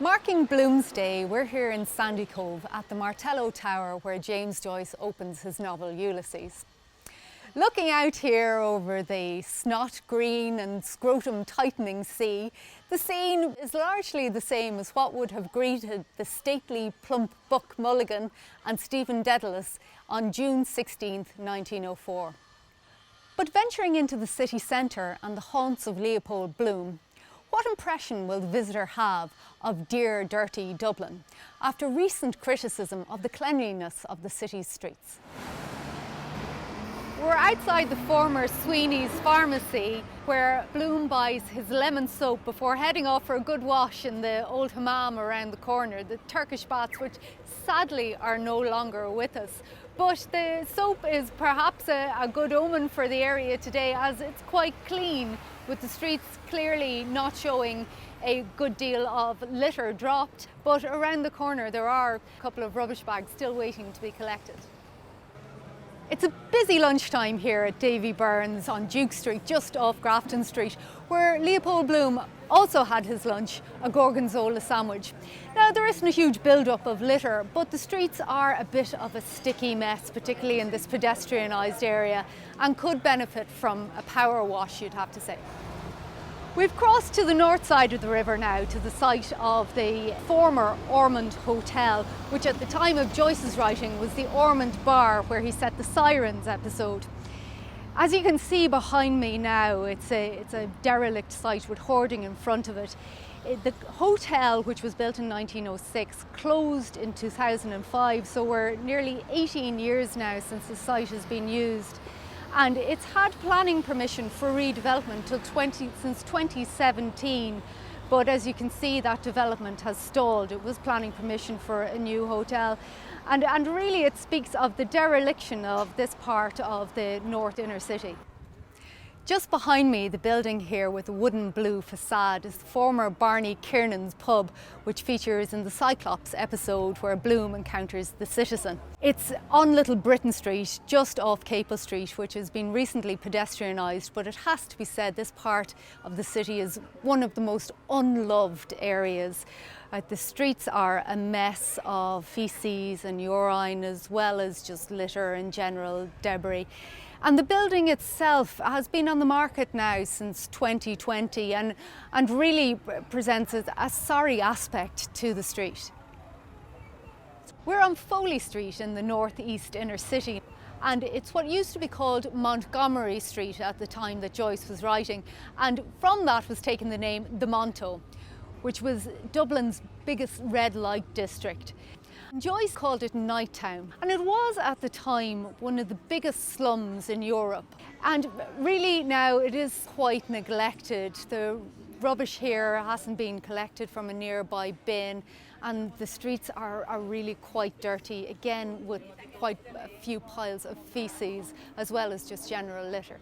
Marking Bloomsday, we're here in Sandy Cove at the Martello Tower where James Joyce opens his novel Ulysses. Looking out here over the snot green and scrotum tightening sea, the scene is largely the same as what would have greeted the stately plump Buck Mulligan and Stephen Dedalus on June 16, 1904. But venturing into the city centre and the haunts of Leopold Bloom, what impression will the visitor have of dear, dirty Dublin after recent criticism of the cleanliness of the city's streets? We're outside the former Sweeney's pharmacy where Bloom buys his lemon soap before heading off for a good wash in the old hammam around the corner, the Turkish baths, which sadly are no longer with us. But the soap is perhaps a good omen for the area today, as it's quite clean, with the streets clearly not showing a good deal of litter dropped. But around the corner there are a couple of rubbish bags still waiting to be collected. It's a busy lunchtime here at Davy Byrne's on Duke Street, just off Grafton Street, where Leopold Bloom also had his lunch, a gorgonzola sandwich. Now, there isn't a huge build-up of litter, but the streets are a bit of a sticky mess, particularly in this pedestrianised area, and could benefit from a power wash, you'd have to say. We've crossed to the north side of the river now, to the site of the former Ormond Hotel, which at the time of Joyce's writing was the Ormond Bar where he set the Sirens episode. As you can see behind me now, it's a derelict site with hoarding in front of it. The hotel, which was built in 1906, closed in 2005, so we're nearly 18 years now since the site has been used. And it's had planning permission for redevelopment since 2017, but as you can see, that development has stalled. It was planning permission for a new hotel, and really it speaks of the dereliction of this part of the North Inner City. Just behind me, the building here with the wooden blue facade is the former Barney Kiernan's pub, which features in the Cyclops episode where Bloom encounters the citizen. It's on Little Britain Street, just off Capel Street, which has been recently pedestrianised, but it has to be said this part of the city is one of the most unloved areas. The streets are a mess of faeces and urine, as well as just litter and general debris. And the building itself has been on the market now since 2020 and really presents a sorry aspect to the street. We're on Foley Street in the northeast inner city, and it's what used to be called Montgomery Street at the time that Joyce was writing, and from that was taken the name the Monto, which was Dublin's biggest red light district. Joyce called it Night Town, and it was at the time one of the biggest slums in Europe. And really now it is quite neglected. The rubbish here hasn't been collected from a nearby bin, and the streets are really quite dirty, again with quite a few piles of faeces as well as just general litter.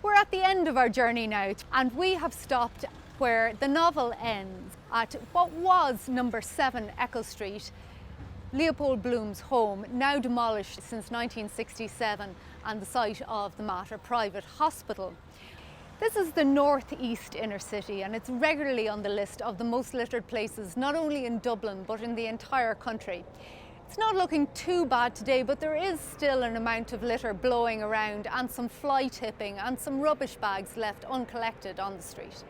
We're at the end of our journey now, and we have stopped where the novel ends, at what was number 7 Echo Street, Leopold Bloom's home, now demolished since 1967 and the site of the Mater Private Hospital. This is the northeast inner city, and it's regularly on the list of the most littered places, not only in Dublin but in the entire country. It's not looking too bad today, but there is still an amount of litter blowing around and some fly tipping and some rubbish bags left uncollected on the street.